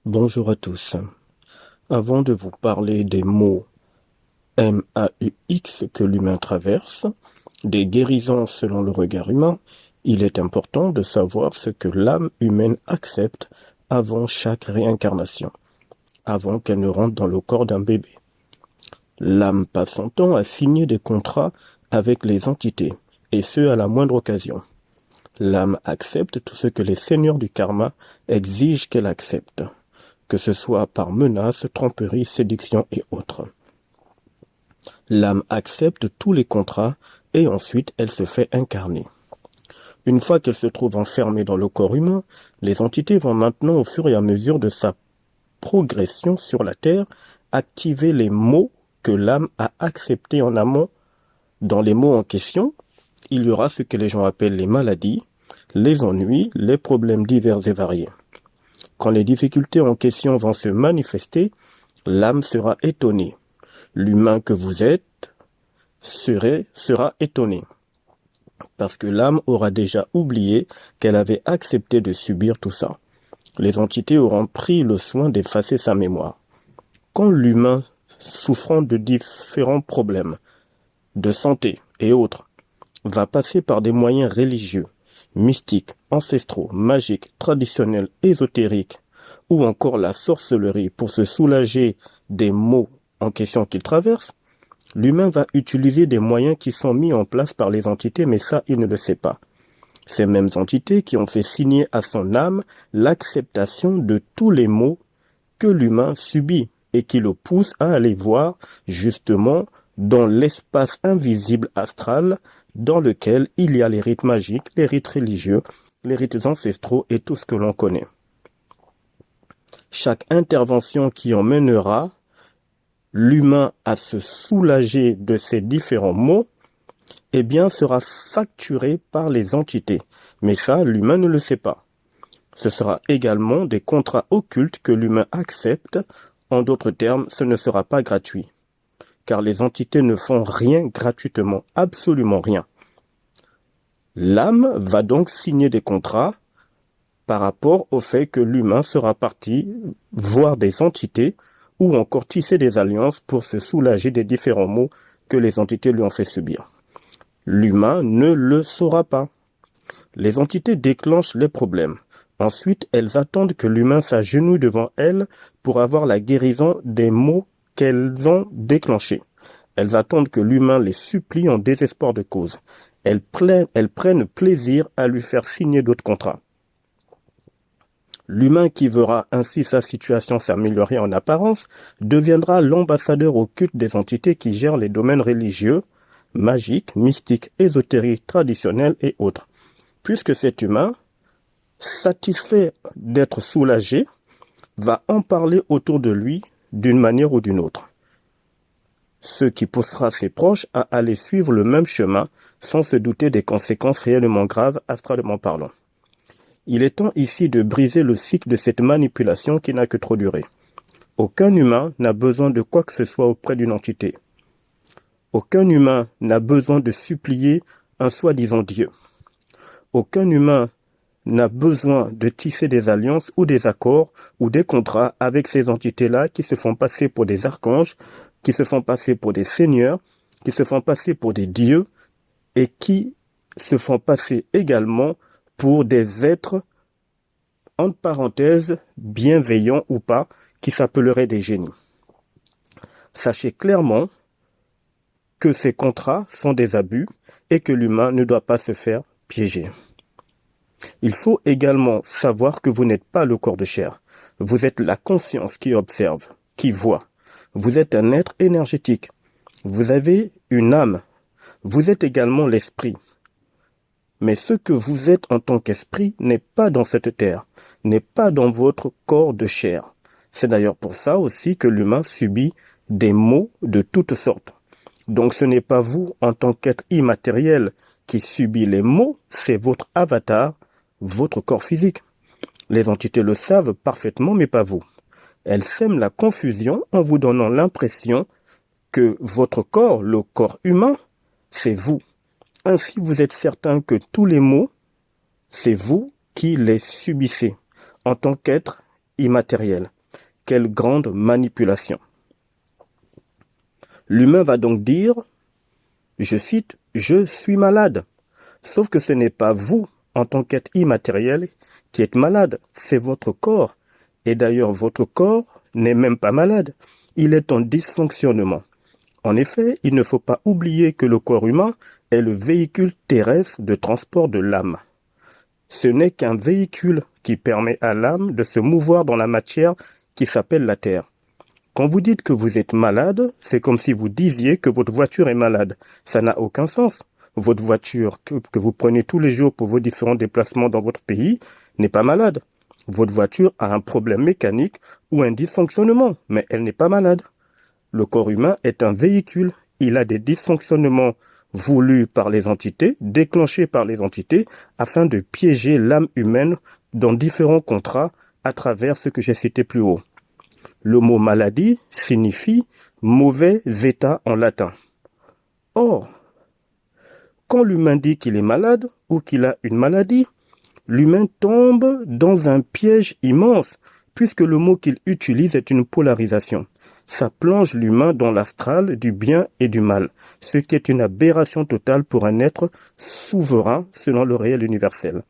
Bonjour à tous. Avant de vous parler des mots MAUX que l'humain traverse, des guérisons selon le regard humain, il est important de savoir ce que l'âme humaine accepte avant chaque réincarnation, avant qu'elle ne rentre dans le corps d'un bébé. L'âme passe son temps à signer des contrats avec les entités, et ce à la moindre occasion. L'âme accepte tout ce que les seigneurs du karma exigent qu'elle accepte, que ce soit par menaces, tromperies, séduction et autres. L'âme accepte tous les contrats et ensuite elle se fait incarner. Une fois qu'elle se trouve enfermée dans le corps humain, les entités vont maintenant, au fur et à mesure de sa progression sur la Terre, activer les mots que l'âme a acceptés en amont. Dans les mots en question, il y aura ce que les gens appellent les maladies, les ennuis, les problèmes divers et variés. Quand les difficultés en question vont se manifester, l'âme sera étonnée. L'humain que vous êtes sera étonné, parce que l'âme aura déjà oublié qu'elle avait accepté de subir tout ça. Les entités auront pris le soin d'effacer sa mémoire. Quand l'humain, souffrant de différents problèmes, de santé et autres, va passer par des moyens religieux, mystiques, ancestraux, magiques, traditionnels, ésotériques, ou encore la sorcellerie pour se soulager des maux en question qu'il traverse, l'humain va utiliser des moyens qui sont mis en place par les entités, mais ça, il ne le sait pas. Ces mêmes entités qui ont fait signer à son âme l'acceptation de tous les maux que l'humain subit et qui le poussent à aller voir justement dans l'espace invisible astral dans lequel il y a les rites magiques, les rites religieux, les rites ancestraux et tout ce que l'on connaît. Chaque intervention qui emmènera l'humain à se soulager de ces différents maux, eh bien, sera facturée par les entités. Mais ça, l'humain ne le sait pas. Ce sera également des contrats occultes que l'humain accepte. En d'autres termes, ce ne sera pas gratuit. Car les entités ne font rien gratuitement, absolument rien. L'âme va donc signer des contrats par rapport au fait que l'humain sera parti voir des entités ou encore tisser des alliances pour se soulager des différents maux que les entités lui ont fait subir. L'humain ne le saura pas. Les entités déclenchent les problèmes. Ensuite, elles attendent que l'humain s'agenouille devant elles pour avoir la guérison des maux qu'elles ont déclenchés. Elles attendent que l'humain les supplie en désespoir de cause. Elles prennent plaisir à lui faire signer d'autres contrats. L'humain qui verra ainsi sa situation s'améliorer en apparence deviendra l'ambassadeur occulte des entités qui gèrent les domaines religieux, magiques, mystiques, ésotériques, traditionnels et autres. Puisque cet humain, satisfait d'être soulagé, va en parler autour de lui d'une manière ou d'une autre. Ce qui poussera ses proches à aller suivre le même chemin sans se douter des conséquences réellement graves astralement parlant. Il est temps ici de briser le cycle de cette manipulation qui n'a que trop duré. Aucun humain n'a besoin de quoi que ce soit auprès d'une entité. Aucun humain n'a besoin de supplier un soi-disant Dieu. Aucun humain n'a besoin de tisser des alliances ou des accords ou des contrats avec ces entités-là qui se font passer pour des archanges, qui se font passer pour des seigneurs, qui se font passer pour des dieux et qui se font passer également pour des êtres, entre parenthèses, bienveillants ou pas, qui s'appelleraient des génies. Sachez clairement que ces contrats sont des abus et que l'humain ne doit pas se faire piéger. Il faut également savoir que vous n'êtes pas le corps de chair. Vous êtes la conscience qui observe, qui voit. Vous êtes un être énergétique. Vous avez une âme. Vous êtes également l'esprit. Mais ce que vous êtes en tant qu'esprit n'est pas dans cette terre, n'est pas dans votre corps de chair. C'est d'ailleurs pour ça aussi que l'humain subit des maux de toutes sortes. Donc ce n'est pas vous en tant qu'être immatériel qui subit les maux, c'est votre avatar, votre corps physique. Les entités le savent parfaitement, mais pas vous. Elles sèment la confusion en vous donnant l'impression que votre corps, le corps humain, c'est vous. Ainsi, vous êtes certain que tous les maux, c'est vous qui les subissez en tant qu'être immatériel. Quelle grande manipulation. L'humain va donc dire, je cite, « Je suis malade ». Sauf que ce n'est pas vous, en tant qu'être immatériel, qui êtes malade, c'est votre corps. Et d'ailleurs, votre corps n'est même pas malade, il est en dysfonctionnement. En effet, il ne faut pas oublier que le corps humain est le véhicule terrestre de transport de l'âme. Ce n'est qu'un véhicule qui permet à l'âme de se mouvoir dans la matière qui s'appelle la terre. Quand vous dites que vous êtes malade, c'est comme si vous disiez que votre voiture est malade. Ça n'a aucun sens. Votre voiture que vous prenez tous les jours pour vos différents déplacements dans votre pays n'est pas malade. Votre voiture a un problème mécanique ou un dysfonctionnement, mais elle n'est pas malade. Le corps humain est un véhicule. Il a des dysfonctionnements voulus par les entités, déclenchés par les entités, afin de piéger l'âme humaine dans différents contrats à travers ce que j'ai cité plus haut. Le mot maladie signifie mauvais état en latin. Or, quand l'humain dit qu'il est malade ou qu'il a une maladie, l'humain tombe dans un piège immense, puisque le mot qu'il utilise est une polarisation. Ça plonge l'humain dans l'astral du bien et du mal, ce qui est une aberration totale pour un être souverain selon le réel universel.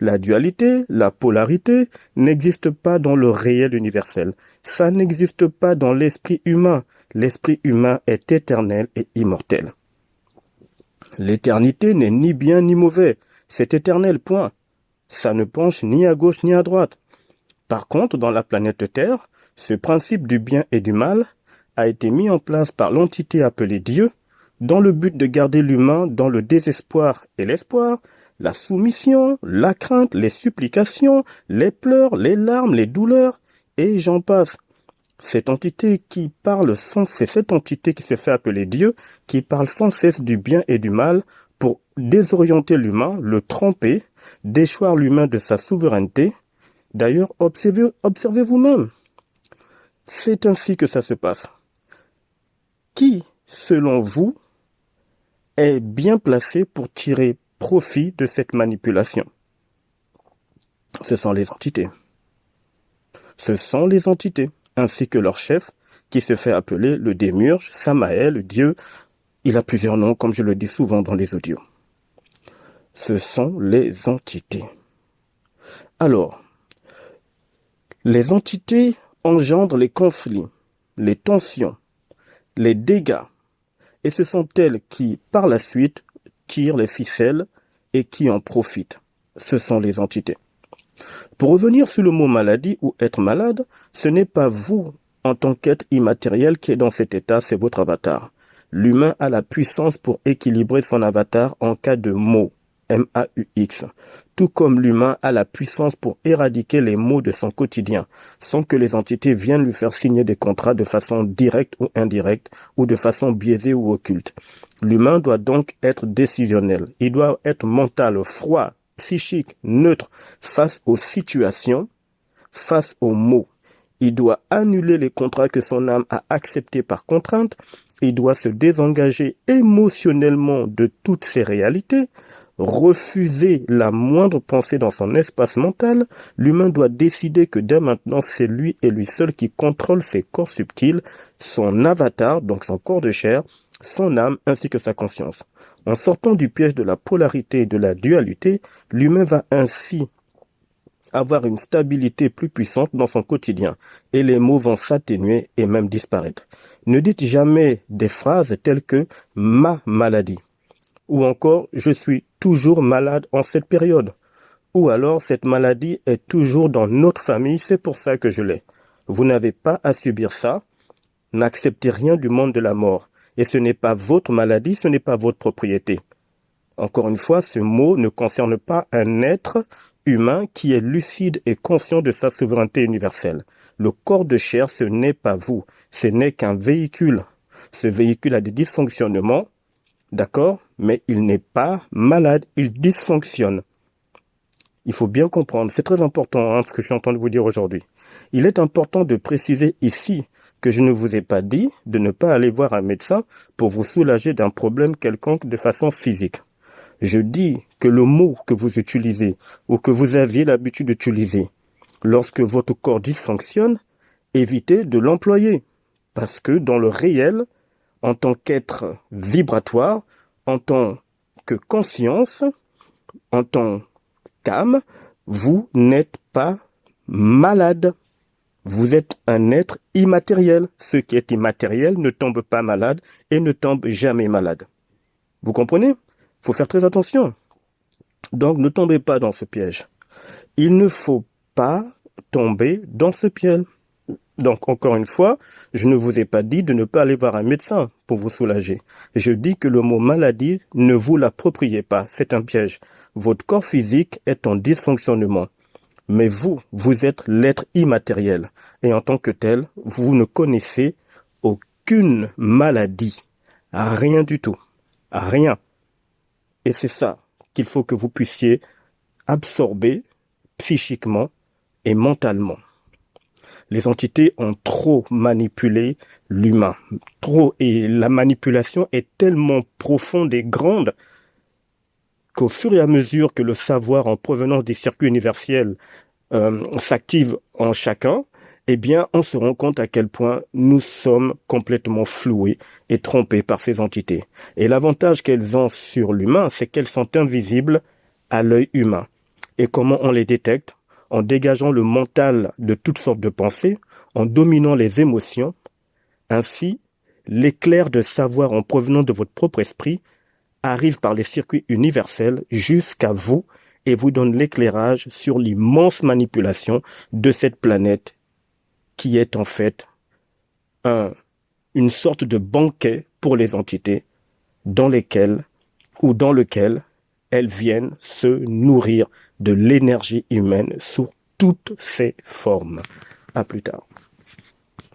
La dualité, la polarité, n'existe pas dans le réel universel. Ça n'existe pas dans l'esprit humain. L'esprit humain est éternel et immortel. L'éternité n'est ni bien ni mauvais. C'est éternel, point. Ça ne penche ni à gauche ni à droite. Par contre, dans la planète Terre, ce principe du bien et du mal a été mis en place par l'entité appelée Dieu dans le but de garder l'humain dans le désespoir et l'espoir, la soumission, la crainte, les supplications, les pleurs, les larmes, les douleurs, et j'en passe. Cette entité qui parle c'est cette entité qui se fait appeler Dieu, qui parle sans cesse du bien et du mal pour désorienter l'humain, le tromper, déchoir l'humain de sa souveraineté. D'ailleurs, observez vous-même. C'est ainsi que ça se passe. Qui, selon vous, est bien placé pour tirer profit de cette manipulation? Ce sont les entités. Ce sont les entités, ainsi que leur chef, qui se fait appeler le démiurge, Samaël, Dieu. Il a plusieurs noms, comme je le dis souvent dans les audios. Ce sont les entités. Alors, les entités engendrent les conflits, les tensions, les dégâts, et ce sont elles qui, par la suite, tirent les ficelles et qui en profitent. Ce sont les entités. Pour revenir sur le mot maladie ou être malade, ce n'est pas vous, en tant qu'être immatériel, qui est dans cet état, c'est votre avatar. L'humain a la puissance pour équilibrer son avatar en cas de maux, M-A-U-X. Tout comme l'humain a la puissance pour éradiquer les maux de son quotidien, sans que les entités viennent lui faire signer des contrats de façon directe ou indirecte, ou de façon biaisée ou occulte. L'humain doit donc être décisionnel. Il doit être mental, froid, psychique, neutre, face aux situations, face aux maux. Il doit annuler les contrats que son âme a acceptés par contrainte. Il doit se désengager émotionnellement de toutes ces réalités, refuser la moindre pensée dans son espace mental. L'humain doit décider que dès maintenant, c'est lui et lui seul qui contrôle ses corps subtils, son avatar, donc son corps de chair, son âme ainsi que sa conscience. En sortant du piège de la polarité et de la dualité, l'humain va ainsi avoir une stabilité plus puissante dans son quotidien et les maux vont s'atténuer et même disparaître. Ne dites jamais des phrases telles que « ma maladie » ou encore « je suis toujours malade en cette période » ou alors « cette maladie est toujours dans notre famille, c'est pour ça que je l'ai ». Vous n'avez pas à subir ça, n'acceptez rien du monde de la mort et ce n'est pas votre maladie, ce n'est pas votre propriété. Encore une fois, ce mot ne concerne pas un être humain qui est lucide et conscient de sa souveraineté universelle. Le corps de chair, ce n'est pas vous, ce n'est qu'un véhicule. Ce véhicule a des dysfonctionnements, d'accord, mais il n'est pas malade, il dysfonctionne. Il faut bien comprendre, c'est très important ce que je suis en train de vous dire aujourd'hui. Il est important de préciser ici que je ne vous ai pas dit de ne pas aller voir un médecin pour vous soulager d'un problème quelconque de façon physique. Je dis que le mot que vous utilisez ou que vous aviez l'habitude d'utiliser Lorsque votre corps dysfonctionne, évitez de l'employer. Parce que dans le réel, en tant qu'être vibratoire, en tant que conscience, en tant qu'âme, vous n'êtes pas malade. Vous êtes un être immatériel. Ce qui est immatériel ne tombe pas malade et ne tombe jamais malade. Vous comprenez? Il faut faire très attention. Donc, ne tombez pas dans ce piège. Il ne faut pas tomber dans ce piège. Donc, encore une fois, je ne vous ai pas dit de ne pas aller voir un médecin pour vous soulager. Je dis que le mot maladie, ne vous l'appropriez pas. C'est un piège. Votre corps physique est en dysfonctionnement. Mais vous êtes l'être immatériel. Et en tant que tel, vous ne connaissez aucune maladie. Rien du tout. Rien. Et c'est ça qu'il faut que vous puissiez absorber psychiquement et mentalement. Les entités ont trop manipulé l'humain. Trop. Et la manipulation est tellement profonde et grande qu'au fur et à mesure que le savoir en provenance des circuits universels s'active en chacun, eh bien, on se rend compte à quel point nous sommes complètement floués et trompés par ces entités. Et l'avantage qu'elles ont sur l'humain, c'est qu'elles sont invisibles à l'œil humain. Et comment on les détecte? En dégageant le mental de toutes sortes de pensées, en dominant les émotions. Ainsi, l'éclair de savoir en provenant de votre propre esprit arrive par les circuits universels jusqu'à vous et vous donne l'éclairage sur l'immense manipulation de cette planète qui est en fait une sorte de banquet pour les entités dans lequel elles viennent se nourrir de l'énergie humaine sous toutes ses formes. À plus tard.